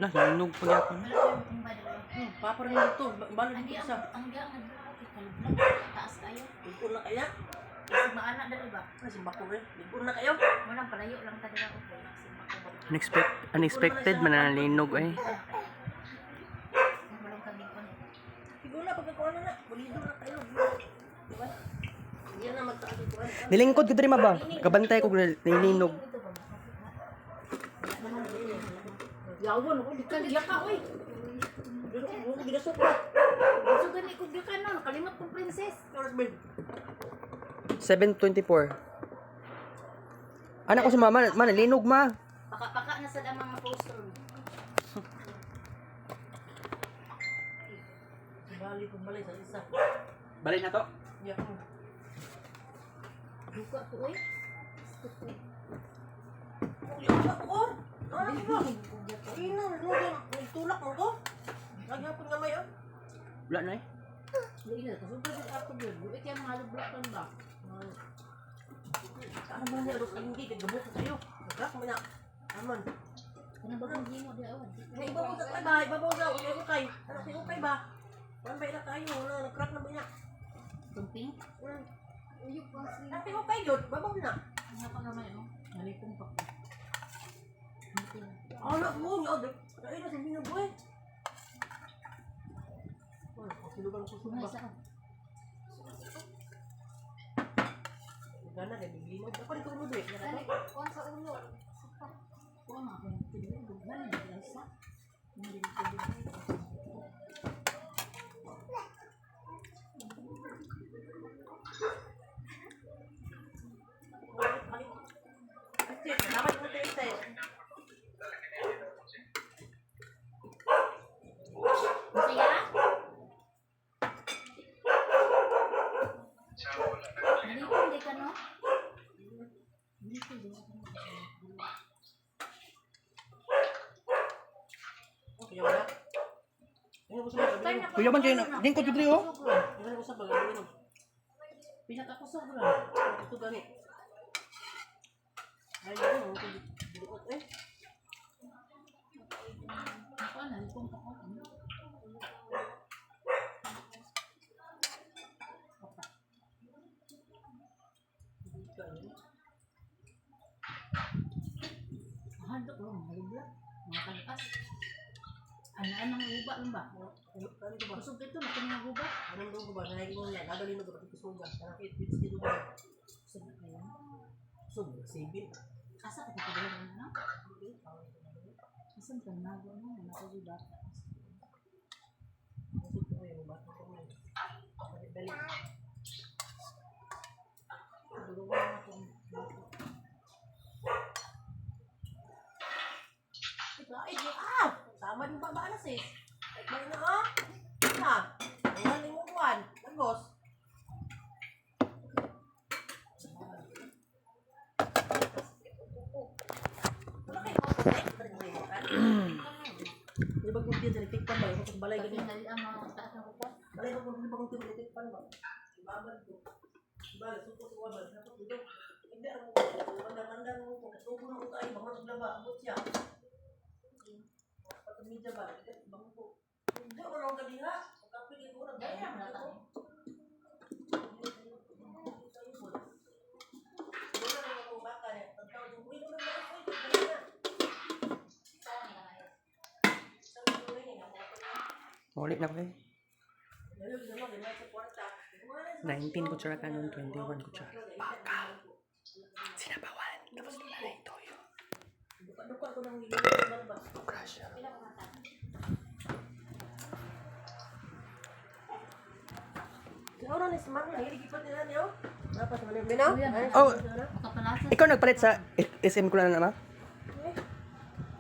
Lah, linog pa niya ako. Papa rin ito. Balo dito isa. Ang diyan taas kayo. Ligo na kaya? Kasi maanak dali ba? Simba ko rin. Ligo na kayo? Wala palayo lang ta dira okay. Unexpected man na linog ay. Walang kabikon. Ligo na pagkakuha na. Bulido na kayo. Diba? Yan na magtaas ito. Nilingkod ko diri ba? Kabantay ko linog. Yawon ako di ka diya ka oy. Ginasok ko. So gani ko diya ka no, nakalimot kong princess. 7:24. Anak ko si mama, linog ma. Paka-paka na sa damang poster. Bali kong balay sa isa. Balay na to. Yak mo. Buka ko oy. Yak ko. Ano ba? Ina, tulak mo ko. Naghapon nga may Wala na eh. Dili na kasi pwede ako gyud. Buit kay mga lublakan ba. Ano ba niya ros hindi gabok kayo. Nagrak mo na. Amon. Kana ba kung gimo di awan. May ibabaw sa kay ba? Ibabaw daw. Ay ukay. Ano si ukay ba? Wan ba ila tayo na nagrak na ba niya? Tumping. Uyok pa si. Ate ukay jud, babaw na. Ano pa naman no? Nalipong pa. Ala mo ni od. Ay na sabi na boy. Oh, silugan ko Mga sumba. sa. Gana kay biglino. Ako dito mo dre. Dali, kuha sa ulo. Sapa. Kuha nga ko yung tigil. Dughan na dila sa. Hindi ko dito. Ate, dapat mo tayo tayo. Masaya? Nalipong di ka no? Nalipong di ka no? Okay, wala. Ano gusto mo sabihin? Kuya man kayo na. Lingkod ko diri oh. Ano gusto mo sabihin? Pinakakusog lang. Ito gani. Ay, ano, buot eh. Ako, nalipong pa ko. Handok lang, halubla. Mga kalipas. Anaan ng uba lang ba? Ano ba? Kusog ito, nakin ng uba. Anong daw ba? Nanay ko niya. Nagalino ko pati kusuga. Parang it-fits dito ba? Kusog na yan. Kusog, sibin. Asa ka pagkabala ng ano? Asan ka nago mo? Nakagi bata. Kusog ko yung bata ko ngayon. Balik. Duluwa na ako. Ay, sama din ba na sis? Ay, ba na ah? Ha? Ang limukuan. Nagos. Wala kayo Di ba kung din sa litikpan ba? Yung balay Pati ganyan. nali ang mga taas ng upo. Balay ba kung di ba kung din sa litikpan ba? Ibabad ko. Ibabad, suko sa wabad. Napot dito. Hindi ako. Mandang-mandang mo. Suko na ko tayo. Bangon sa laba. Abot siya. Patumidya ba? Bangon ko. Hindi ako nang kaliha. Pagkapili ko na. Daya mo na tayo. Ulit na ko eh. 19 kutsara kanon, 21 kutsara. Baka. Sinabawan. Tapos wala na yung toyo. Duka ko nang nililin ba? Grasya. Siguro ni Smart na hiligipat nila niyo. Dapat sa malim binaw. Oh, Makapalasa. ikaw nagpalit sa SM Kulan na ma?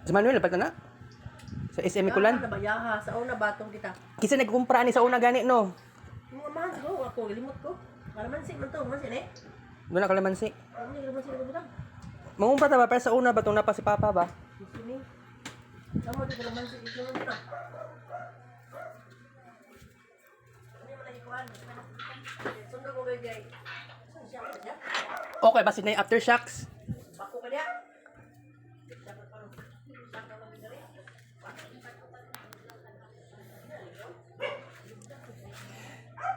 Si Manuel nagpalit na? Sa SM Kulan? Nabayaha sa una batong kita. Kisa nagkumpra ni sa una gani no? Mga man siguro ako limot ko. Para man si man to, man si ne. Doon na kalamansi. Ano ni man si butang. Mangumpra ta ba para sa una ba tong napa si Papa ba? Sini. Samo di man si ito man to. Ano man ikuan? Sundo ko gay. Siya siya. Okay, basi na yung aftershocks. Bako ka dia. Dapat pa.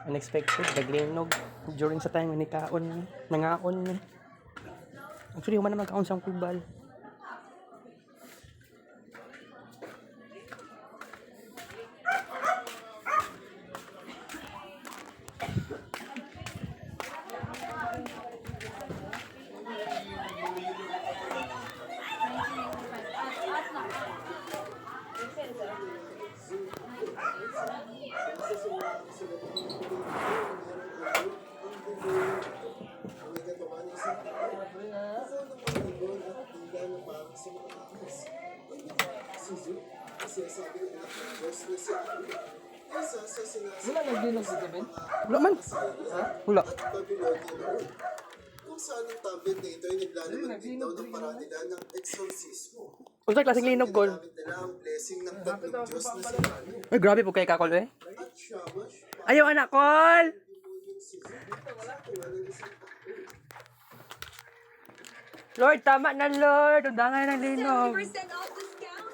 Unexpected, naglinog. During sa time ni kaon, nangaon niya. Actually, human naman kaon sa kubal. Wala nagdinog si Kevin? Wala man. Wala. Kung saan ang tablet na ito ay naglalaman din daw ng paraan nila ng eksorsismo. Unsa klaseng linog kol? Ginamit nila ang blessing ng tatlong Diyos na si Manu Ay, grabe po kay kakol eh. at Shamash Ayaw anak kol! yung si Zeus sa tuwa ng isang tao. Lord, tama na Lord. Undangan ng linog. 70% off discount.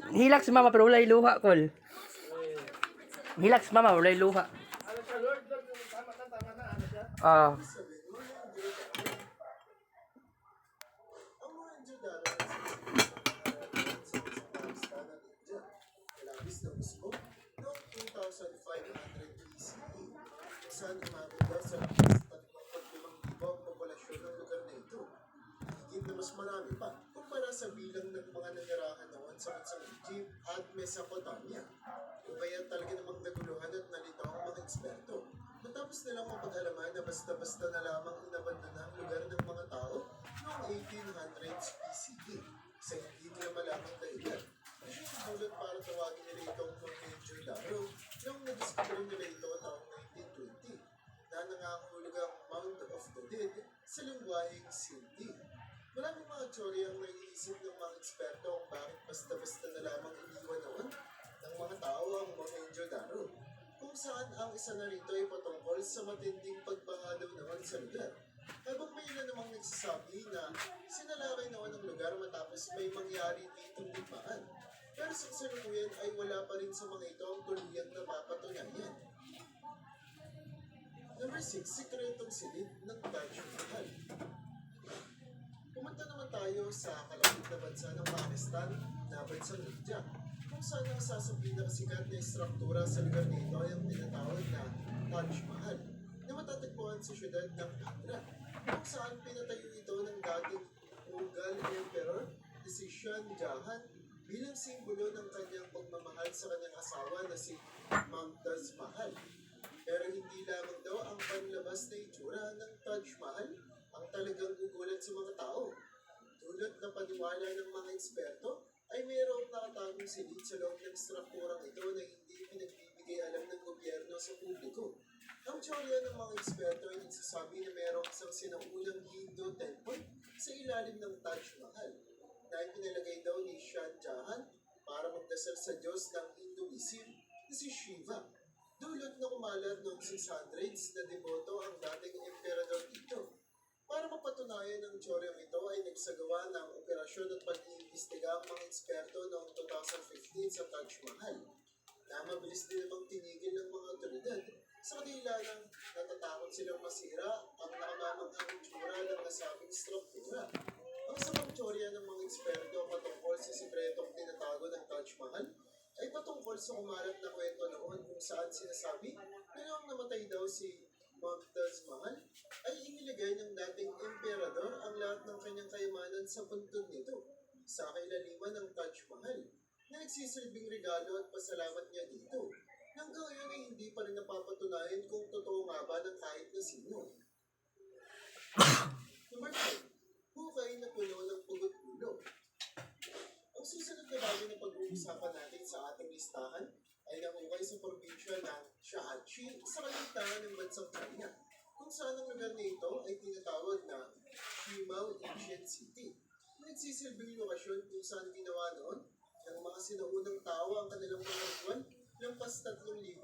Hilak si mama pero walay luha kol. Hilak si mama walay luha. Ano siya, Lord? Lord, tama na, ano siya? Ah, Ang mga Judara ay labis na mismo noong 2500 BCE kung saan umabot daw sa 35,000 ang populasyon ng lugar na ito. Higit na mas marami pa kumpara sa bilang ng mga nanirahan noon sa bansang Egypt at Mesopotamia. O kaya talaga namang naguluhan at nalitaw ang mga eksperto. Matapos nilang mapag-alaman na basta-basta na lamang inabandona ang lugar ng mga tao noong 1800s BCE sa hindi nila malamang dahilan. Ang dulot para tawagin nila itong Mohenjo-Daro noong nadiskubre nila ito taong 1920 na nangangahulugan ang Mound of the Dead sa lingwaheng Sindhi. Maraming mga teorya ang naiisip ng mga eksperto kung bakit basta-basta na lamang iniwan noon ng mga tao ang Mohenjo-Daro, kung saan ang isa na rito ay patungkol sa matinding pagbaha daw noon sa lugar. Habang may ilan namang nagsasabi na sinalakay noon ang lugar matapos may mangyari ditong digmaan. Pero sa kasalukuyan ay wala pa rin sa mga ito ang tuluyang napapatunayan. Number 6, sikretong silid ng Taj Mahal. Pumunta naman tayo sa kalapit na bansa ng Pakistan na bansang India, kung saan ang isa sa pinakasikat na istruktura sa lugar nito ay ang tinatawag na Taj Mahal na matatagpuan sa syudad ng Agra, kung saan pinatayo ito ng dating Mughal Emperor na si Shah Jahan bilang simbolo ng kanyang pagmamahal sa kanyang asawa na si Mumtaz Mahal. Pero hindi lamang daw ang panlabas na itsura ng Taj Mahal ang talagang gugulat sa mga tao. Tulad na paniwala ng mga eksperto, ay mayroong nakatagong silid sa loob ng strukturang ito na hindi pinagbibigay alam ng gobyerno sa publiko. Ang teorya ng mga eksperto ay nagsasabi na mayroong isang sinaunang Hindu temple sa ilalim ng Taj Mahal na ipinalagay daw ni Shah Jahan para magdasal sa Diyos ng Hinduism na si Shiva. Dulot na kumalat noong 600s na deboto ang dating emperador dito. Para mapatunayan ang teoryang ito ay nagsagawa ng operasyon at pag-iimbestiga ang mga eksperto noong 2015 sa Taj Mahal na mabilis din namang tinigil ng mga otoridad sa kanila ng natatakot silang masira ang nakamamanghang itsura ng nasabing struktura. Ang isa pang teorya ng mga eksperto patungkol sa sikretong tinatago ng Taj Mahal ay patungkol sa kumalat na kwento noon kung saan sinasabi na noong namatay daw si Mumtaz Mahal ay inilagay ng dating emperador ang lahat ng kanyang kayamanan sa puntod nito sa kailaliman ng Taj Mahal na nagsisilbing regalo at pasalamat niya dito. Hanggang ngayon ay hindi pa rin napapatunayan kung totoo nga ba ng kahit na sino. Number 5. Hukay na puno ng pugot-ulo. Ang susunod na bagay na pag-uusapan natin sa ating listahan ay nahukay sa probinsya ng Shaanxi sa kaligtaan ng bansang China, kung saan ang lugar na ito ay tinatawag na Shimao Ancient City. Nagsisilbing lokasyon kung saan ginawa noon ng mga sinaunang tao ang kanilang mga ritual lampas 3,600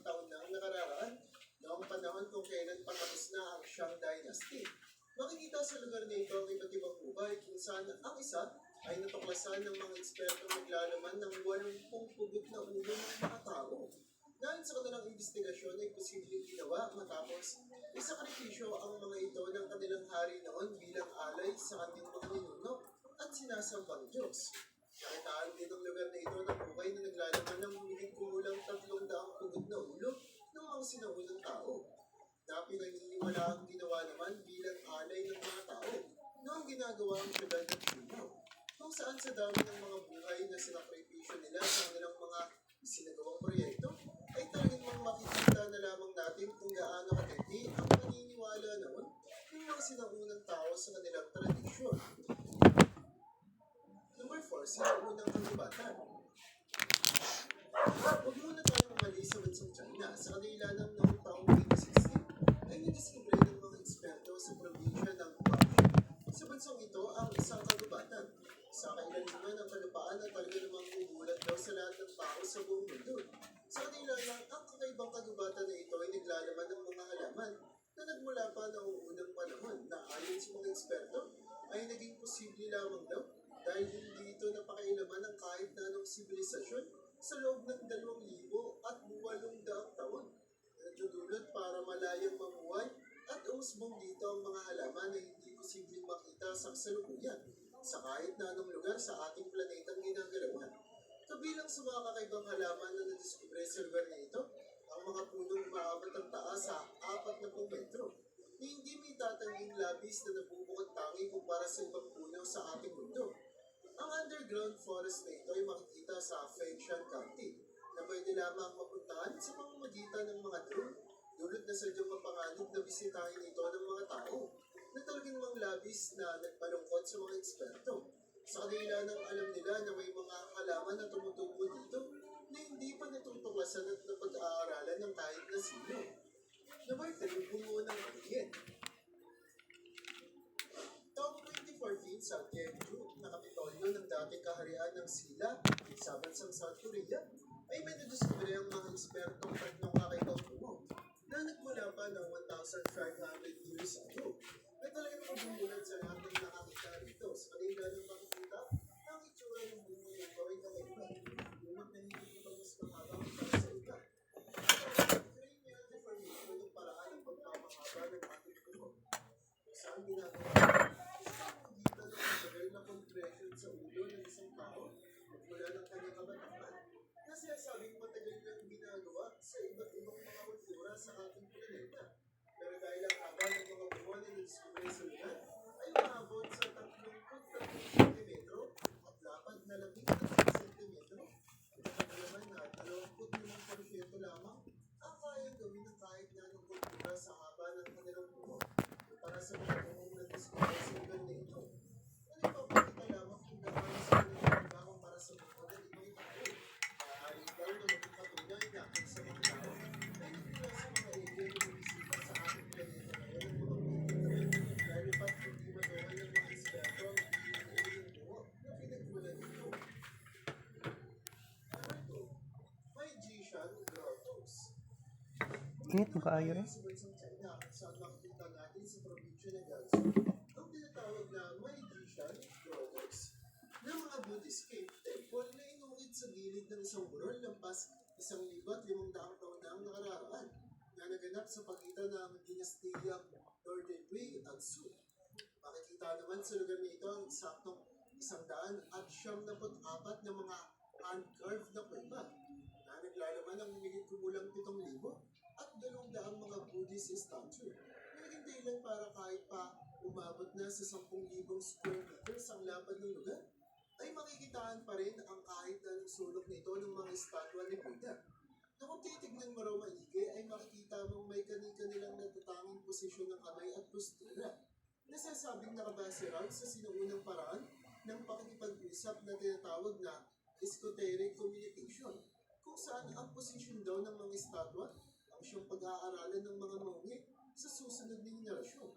taon na ang nakararaan noong panahon kung kailan patapos na ang Shang Dynasty. Makikita sa lugar na ito ang iba't ibang hukay kung saan ang isa ay natuklasan ng mga ekspertong naglalaman ng 80 pugot na ulo ng mga tao. Dahil sa kanilang investigasyon ay posibleng ginawa matapos isakripisyo ang mga ito ng kanilang hari noon bilang alay sa kanyang mga ninuno at sinasambang Diyos. Nakitaan din ang lugar na ito ng bukay na naglalaman ng humigit kumulang 300 pugod na ulo ng mga sinaunang tao. Na pinaniniwala ang ginawa naman bilang alay ng mga tao noong ginagawa ang syudad ng Chino, kung saan sa dami ng mga buhay na sinakripisyo nila sa kanilang mga isinagawang proyekto, ay talagang mga makikita na lamang natin kung gaano katindi ang paniniwala noon ng mga sinaunang tao sa kanilang tradisyon. Number 4, sinaunang kagubatan. Huwag muna tayong umalis sa bansang China. Sa kanila ng noong taong 2016 ay nadiskubre ng mga eksperto sa probinsya ng Guangxi. Sa bansang ito ang isang kagubatan. Sa kailaliman ng kalupaan na talaga namang umulat daw sa lahat ng tao sa buong mundo. Sa kanila lang ang kakaibang kagubatan na ito ay naglalaman ng mga halaman na nagmula pa noong unang panahon na ayon sa mga eksperto ay naging posible lamang daw dahil hindi ito napakailaman ng kahit na anong sibilisasyon sa loob ng 2,800 taon. Nagdudulot para malayang mamuhay at umusbong dito ang mga halaman na hindi posibleng makita sa kasalukuyan sa kahit na anong lugar sa ating planetang ginagalawan. Kabilang sa mga kakaibang halaman na nadiskubre sa lugar na ito, ang mga punong umaabot ang taas sa 40 metro, na hindi may tatanging labis na nabubukod tangi kumpara sa ibang puno sa ating mundo. Ang underground forest na ito ay makikita sa Fengshan County na pwede lamang mapuntahan sa pamamagitan ng mga drone, dulot na sadyang mapanganib na bisitahin ito ng mga tao na talagang mga labis na nagpalungkot sa mga eksperto. Sa kanila nang alam nila na may mga halaman na tumutubo dito na hindi pa natutuklasan at napag-aaralan ng kahit na sino. Number 3, bungo ng alien. Taong 2014 sa Gyeongju, na kapitolyo ng dating kaharian ng Silla sa bansang South Korea, ay may nadiskubre ang mga ekspertong tatlong kakaibang bungo na nagmula pa ng 1,500 years ago na talagang magbumulat sa lahat ng nakakita rito. Sa kanila ng makikita, ang itsura ng bungo na ito ay kakaiba. Lumot na hindi ito mas mahaba para sa iba. Cranial deformation ng paraan ng pagpapahaba ng ating bungo. Saan ginagawa? Dito ng matagal na compression sa ulo ng isang tao mula ng kanyang kabataan na sinasabing matagal nang ginagawa sa iba't ibang mga kultura sa ating planeta. Pero dahil ang haba ng mga bungo na nadiskubre sa lugar ay maabot sa 33 cm at lapad na 13 cm, nakakalaman na 25% lamang ang kayang gawin ng kahit na anong kultura sa haba ng kanilang bungo para sa mga bungong nadiskubre sa lugar na ito. Nagpapakita lamang kung gaano sa kanilang lamang para sa bungo ng ibang tao. Maaaring daw na maging patunay na kung sa mga tao ay nagmula sa mga alien na bumisita sa ating planeta ngayon ng mga pinagawin. Lalo pa't hindi matukoy ng mga eksperto ang pinag-uwi ng bungo na pinagmulan nito. Number 2, may Jishan Grottos. Init mo kaayo rin? Sa bansang China, saan makikita natin sa probinsya ng Gansu, ang tinatawag na May Jishan Grottos na mga Buddhist cave temple na inukit sa gilid ng isang burol lampas 1,500 taon na ang nakararaan na naganap sa pagitan ng dinastiyang Northern Wei at Su. Makikita naman sa lugar na ito ang eksaktong 174 na mga hand-carved na kuweba na naglalaman ng humigit kumulang 7,000 at 200 mga Buddhist statue na naging dahilan para kahit pa umabot na sa 10,000 square meters ang lapad ng lugar, ay makikitaan pa rin ang kahit anong sulok nito ng mga estatwa ni Buddha. Na kung titignan mo raw maigi ay makikita mong may kani-kanilang natatanging posisyon ng kamay at postura. Nasasabing nakabase raw sa sinuunang paraan ng pakikipag-usap na tinatawag na esoteric communication, kung saan ang posisyon daw ng mga estatwa ang siyang pag-aaralan ng mga munghi sa susunod na henerasyon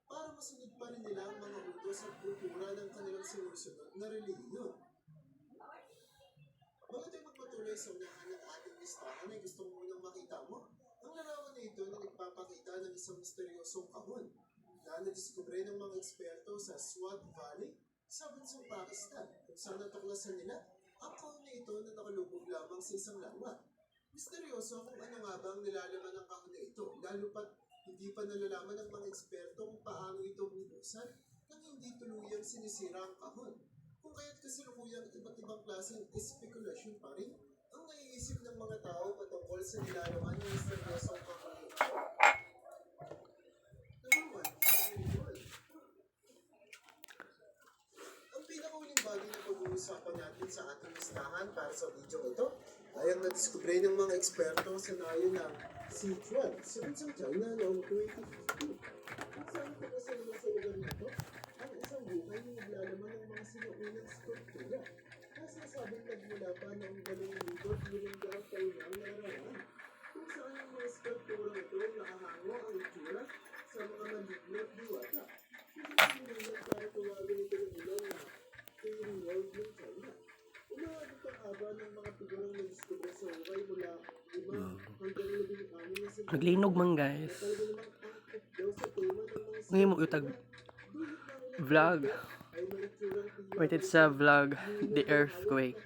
para masunod pa rin nila ang mga utos at kultura ng kanilang sinusunod na relihiyon. Bago tayo magpatuloy sa unahan ng ating listahan ay gusto munang makita mo ang larawan na ito na nagpapakita ng isang misteryosong kahon na nadiskubre ng mga eksperto sa Swat Valley sa bansang Pakistan, kung saan natuklasan nila ang kahon na ito na nakalubog lamang sa isang lawa. Misteryoso kung ano nga ba ang nilalaman ng kahon na ito, lalo pat hindi pa nalalaman ng mga eksperto kung paano ito bubusan nang hindi tuluyang sinisira ang kahon. Kung kaya't kasalukuyang iba't ibang klaseng espekulasyon pa rin ang naiisip ng mga tao patungkol sa nilalaman ng misteryosong kahon na ito. Number 1, ritual. Ang pinakauling bagay na pag-uusapan natin sa ating listahan para sa video ito ay ang nadiskubre ng mga eksperto sa nayo ng C12 sa bansang China noong 2015. Kung saan pagkasalunod sa lugar nito ang isang buhay na naglalaman ng mga sinuunang skulptura na sinasabing nagmula pa noong 2,000 taon na ang nakaraan. Kung saan ang mga skulptura ito nakahango ang itsura sa mga malignat diwata. Hindi para tawagin ito ng ilan na Fairy World ng China. Umaabot ang haba ng mga figurang na-discover sa hukay mula 5 hanggang 16 na sa Naglinog man guys. talaga namang angkop daw sa tema ng mga Ngayon mo utag vlog. ay may itsurang tiyak Rated sa vlog The Earthquake.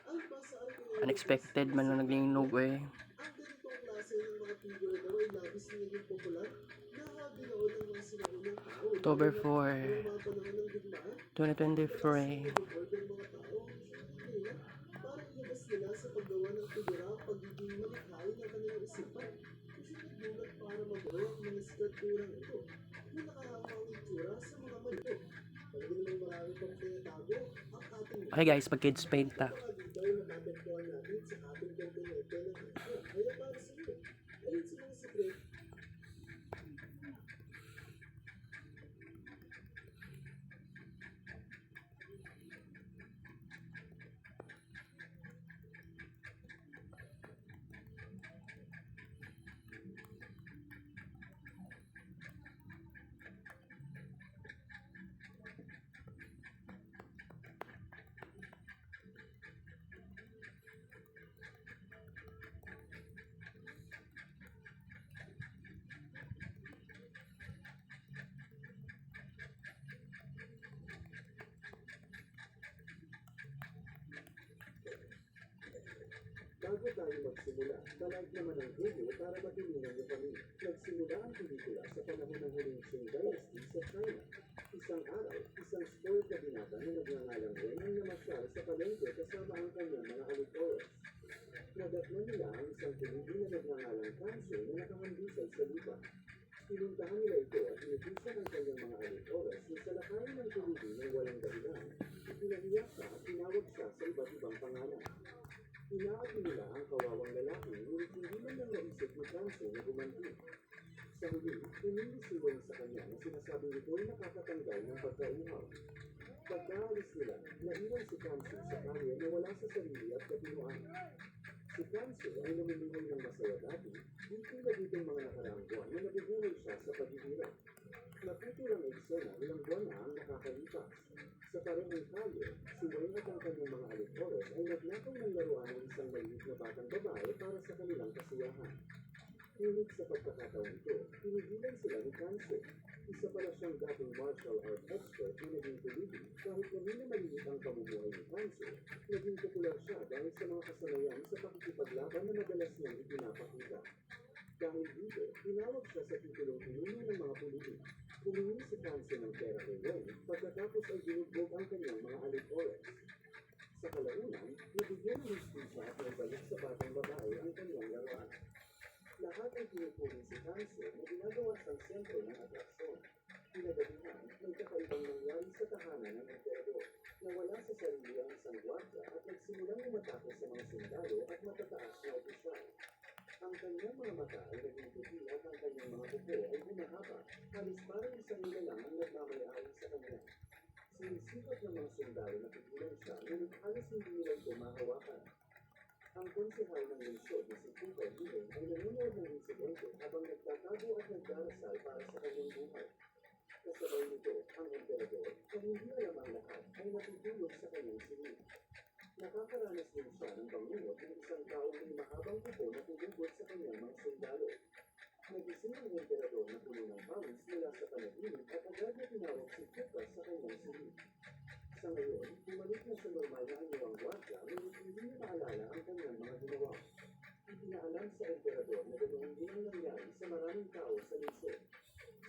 ang basaan kaya Unexpected man na naglinog eh. ang ganitong klase ng mga figura daw ay labis na naging popular na binoon ng mga sinaunang tao. October 4, Noong mga panahon ng digmaan, 2023. nag-record ng mga tao kaya parang ilabas nila sa paggawa ng figura ang pagiging malikhain ng kanilang isipan. Kasi nagdulat para magawa ang mga skulpturang ito na nakahawang itsura sa mga malito. Talaga namang marami pang tinatago ang ating Okay guys, pag kids paint ta. mga dito ay matatagpuan natin sa ating kontinente ng Asia. Kaya para sa iyo, ayun sa mga sekreto Bago tayo magsimula, palike naman ang video para matulungan niyo kami. Nagsimula ang pelikula sa panahon ng huling Qing Dynasty sa China. Isang araw, isang spoiled na binata na nagngangalang Wen ang namasyal sa palengke kasama ang kanyang mga alipores. Nadatnan nila ang isang tuligi na nagngangalang Kanso na nakahandusay sa lupa. Pinuntahan nila ito at inutusan ang kanyang mga alipores na salakayin ng tuligi ng walang dahilan. Ipinahiyak siya at tinawag siya sa iba't ibang pangalan. Inaagi nila ang kawawang lalaki, ngunit hindi man lang naisip ni Kanso na gumanti. Sa huli, humindi si Wen sa kanya na sinasabing ito ay nakakatanggal ng pagkauhaw. Pagkaalis nila, naiwan si Kanso sa kalye na wala sa sarili at katinuan. Si Kanso ay namumuhay ng masaya dati, hindi na ditong mga nakaraang buwan na nabubuhay siya sa paghihirap. Naputol ang eksena ilang buwan na ang nakakalipas. Sa parehong kalye, si Wen at ang kanyang mga alipores ay nagnakaw ng laruan ng isang maliit na batang babae para sa kanilang kasiyahan. Ngunit sa pagkakataon ito, pinigilan sila ni Kanso. Isa pala siyang dating martial art expert na naging tuligi kahit na hindi maliit ang pamumuhay ni Kanso, naging popular siya dahil sa mga kasanayan sa pakikipaglaban na madalas niyang ipinapakita. Dahil dito, tinawag siya sa titulong pinuno ng mga tuligi. Humingi si Kanso ng pera kay Wen, pagkatapos ay binugbog ang kanyang mga alipores. Sa kalaunan, nabigyan ng hustisya at nagbalik sa batang babae ang kanyang laruan. Lahat ay pinupuri si Kanso na ginagawa siyang sentro ng atraksyon. Pinagabihan, may kakaibang nangyari sa tahanan ng emperador. Nawala sa sarili ang isang gwardiya at nagsimulang umatake sa mga sundalo at matataas na opisyal. Ang kanyang mga mata ay naging puti at ang kanyang mga buko ay humahaba, halos parang isang nilalang ang nagmamayari sa kanya. Sinisipat ng mga sundalo na pigilan siya, ngunit halos hindi nila ito mahawakan. Ang konsehal ng lungsod na si Cooper Lillen ay nanonood ng insidente habang nagtatago at nagdarasal para sa kanyang buhay. Kasabay nito, ang emperador, kung hindi alam ang lahat, ay natutulog sa kanyang silid. Nakakaranas din siya ng bangungot ng isang taong may mahabang kuko na tumugot sa kanyang mga sundalo. Nagising ang emperador na puno ng pawis mula sa panaginip at agad na tinawag si Cooper sa kanyang silid. Sa ngayon, bumalik na sa normal na anyawang gwardiya ngunit hindi niya maalala ang kanyang mga ginawa. maraming tao sa lungsod.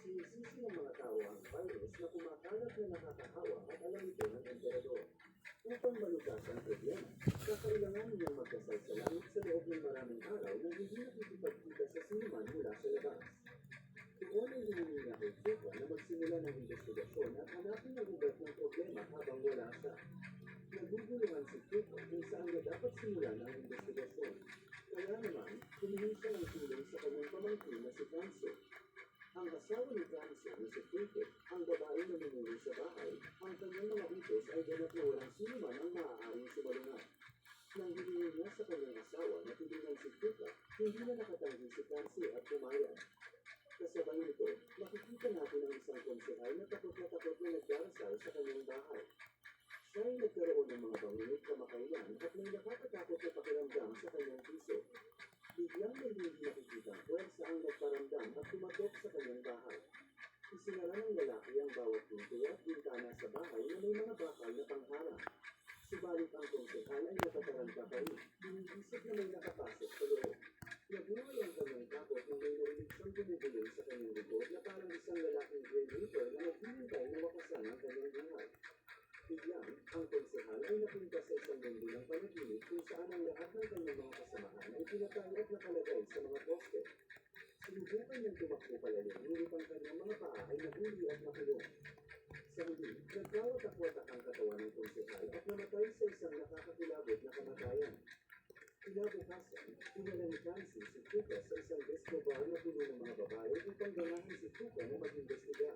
Sinisisi ng mga tao ang virus na kumakalat na nakakahawa at alam ito ng emperador. Upang malutas ang problema, kakailangan niyang magdasal sa langit sa loob ng maraming araw na hindi nakikipagkita sa sinuman mula sa labas. Doon ay hiningi kay Chuka na magsimula ng investigasyon at hanapin ang ugat ng problema habang wala siya. Naguguluhan si Chuka kung saan na dapat simulan ang investigasyon. Kaya naman, humingi siya ng tulong sa kanyang pamangkin na si Kanso. Ang asawa ni Kanso na si Chuka, ang babae na namumuno sa bahay, ang kanyang mga utos ay ganap na walang sinuman ang maaaring sumalungat. Nang hiningi niya sa kanyang asawa na tulungan si Chuka, hindi na nakatanggi si Kanso at pumayag. Kasabay nito, makikita natin ang isang konsehal na takot na nagdarasal sa kanyang bahay. Siya ay nagkaroon ng mga bangungot kamakailan at may nakakatakot na pakiramdam sa kanyang piso. Biglang may hindi nakikitang puwersa ang nagparamdam at tumatok sa kanyang bahay. Isinara ng lalaki ang bawat pinto at bintana sa bahay na may mga bakal na pangharang. Subalit ang konsehal ay nakataranta pa rin, iniisip na may nakapasok sa loob. Nabuhay ang kanyang takot nang may narinig siyang bumubulong sa kanyang likod na parang isang lalaking Grey Reaper na naghihintay na wakasan ang kanyang buhay. Biglang, ang konsehal ay napunta sa isang mundo ng panaginip kung saan ang lahat ng kanyang mga kasamahan ay pinatay at nakalagay sa mga poste. Sinubukan niyang tumakbo palalim, ngunit ang kanyang mga paa ay nahuli at nakulong. Sa huli, nagkawatak-watak ang katawan ng konsehal at namatay sa isang nakakakilabot na kamatayan. Kinabukasan, pinala ni Kansi si Chuka sa isang disco bar na puno ng mga babae upang ganahin si Chuka na mag-imbestiga.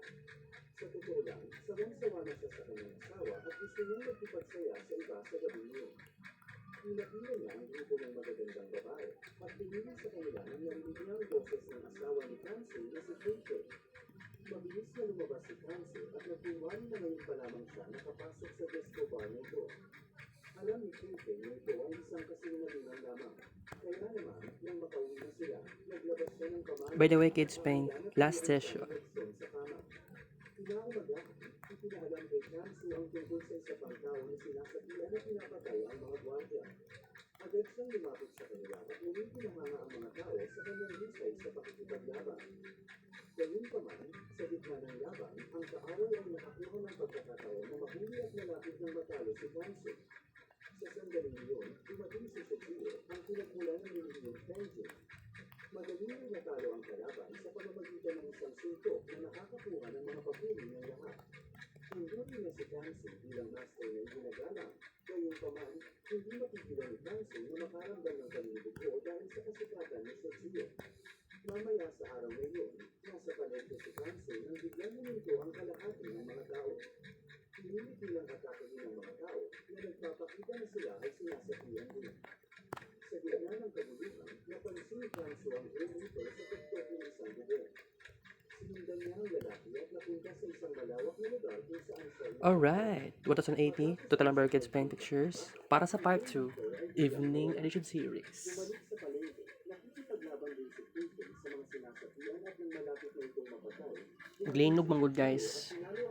Sa totoo lang, sawang-sawa na siya sa kanyang asawa at gusto niyang magkipagsaya sa iba sa gabi niyon. Pinakita niya ang grupo ng magagandang babae at pinili sa kanila nang narinig niya ang boses ng asawa ni Kansi na si Chuka. Mabilis na lumabas si Kansi at nagtunwari na ngayon pa lamang siya nakapasok sa disco bar na ito. Alam ni Chuka na ito ay isang kasinungalingan lamang. Kaya naman, nang makauwi na sila, naglabas siya ng kamay. By the way, Kids Paint, last session. Pinaumaga, ipinaalam kay Kanso ang tungkol sa isa pang tao na sinasabihan na pinapatay ang mga gwardiya. Agad siyang lumapit sa kanila at muling pinahanga ang mga tao sa kanyang husay sa pakikipaglaban. Gayunpaman, sa gitna ng laban, ang kaaway ay nakakuha ng pagkakataon na mahuli at malapit ng matalo si Kanso. Sa sandaling iyon, dumating si Sophia, ang pinagmula ng Millennium Tenji. Madali nang natalo ang kalaban sa pamamagitan ng isang suntok na nakakakuha ng mga papuri ng lahat. Hinuri na si Kanso bilang master ng ginagalang, gayunpaman, hindi mapigilan ni Kanso na makaramdam ng kalulubo dahil sa kasikatan ni Sophia. Mamaya sa araw na iyon, nasa palengke si Kanso nang biglang huminto ang kalahati ng mga tao. Pinilit nilang atakihin ng mga tao na nagpapakita na sila ay sinasabihan din. Sa gitna ng kabuluhan, napansin ni Kanso ang Grey Reaper sa tuktok ng isang bubong. Sinundan niya ang lalaki at napunta sa isang malawak na lugar kung saan siya Alright, 2080, Total Number of Kids Paint Pictures. Para sa Part 2, Evening Edition Series. bumalik sa palengke. Nakikipaglaban din si Quentin sa mga sinasabihan at nang malapit na itong mapatay. Glinog manggod guys.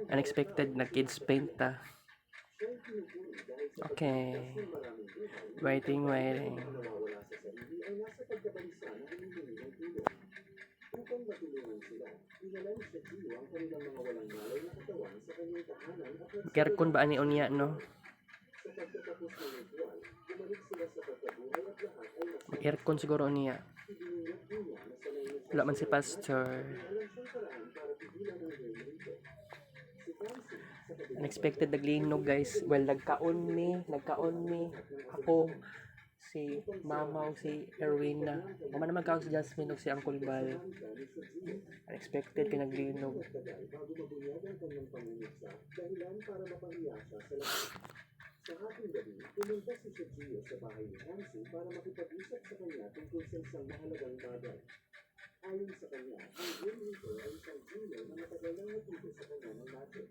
Unexpected na Kids Paint ta. Siya ay pinupuri dahil sa Okay. ng maraming buhay. Waiting. Ang nawawala sa sarili ay nasa pagkabalisa na humihingi ng tulong. Upang matulungan sila, dinala ni Shachio ang kanilang mga walang malay na katawan sa kanyang tahanan at Kerkon ba ani unya no? sa pagtatapos ng ritual, bumalik sila sa pagkabuhay at lahat ay mas Aircon siguro niya. ibinunod din niya na sanay na siya Wala man si Pastor. alam siyang paraan para pigilan ang Grey Reaper. Si Kansi, sa kabila Unexpected naglinog guys. Well, nagkaon mi. Ako, si Mamaw, si Erwina. Mama naman kao si Jasmine o si Uncle Bal. Unexpected ka naglinog. tagal bago mabunyag ang kanyang pangunitsa, dahilan para mapahiya siya sa lahat. Sa ating gabi, pumunta si Shachio sa bahay ni Kansi para makipag-usap sa kanya tungkol sa isang mahalagang bagay. Ayon sa kanya, ang Grey Reaper ay isang junior na matagal nang natuto sa kanya ng magic.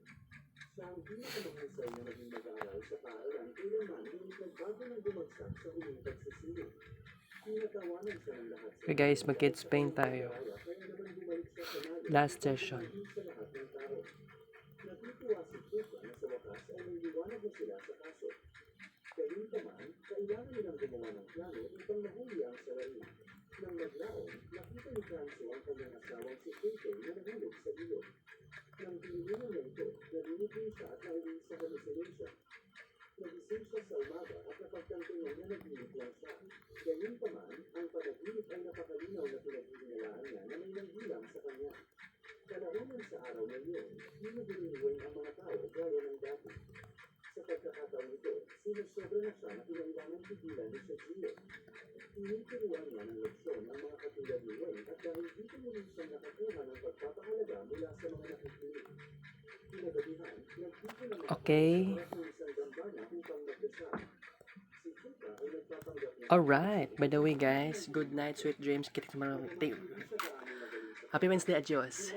Siya ang pinakamahusay na naging mag-aaral sa paaralan kailanman ngunit nagbago ng bumagsak sa huling pagsisili. Tinatawanan siya ng lahat sa Okay guys, mag-Kids Paint tayo. kaya naman bumalik siya sa magic. Last session. Sa lahat ng tao. Natutuwa si Chuka na sa wakas ay may liwanag na sila sa kaso. Gayunpaman, kailangan nilang gumawa ng plano upang mahuli ang salarin. Nang naglaon, nakita ni Kanso ang kanyang asawa sa ilog. Nang hinihingan niya ito, nalilibing siya at nauwi sa hallucination. Nagising siya sa umaga at napagtanto niya na naglilig lang siya. Gayunpaman, ang panaginip ay napakalinaw na pinaghihinalaan niya na may nanghilang sa kanya. Kalaunan sa araw na yun, hindi na biniliwin ang mga tao gaya ng dati. Sa pagkakataon ito, sinusobra na siya na kinailangan pigilan ni Sergio. Tinitiruan niya ng leksyon ang mga katulad ni Wayne at dahil dito muli siyang nakakuha ng pagpapahalaga mula sa mga nakikinig. Kinagabihan, nagpipil ang mga Okay. tao ng isang dambana upang magdasal. Si Chuka ay nagpapanggap na Alright. By the way, guys, good night, sweet dreams. Kita sa mga... Happy Wednesday, adios.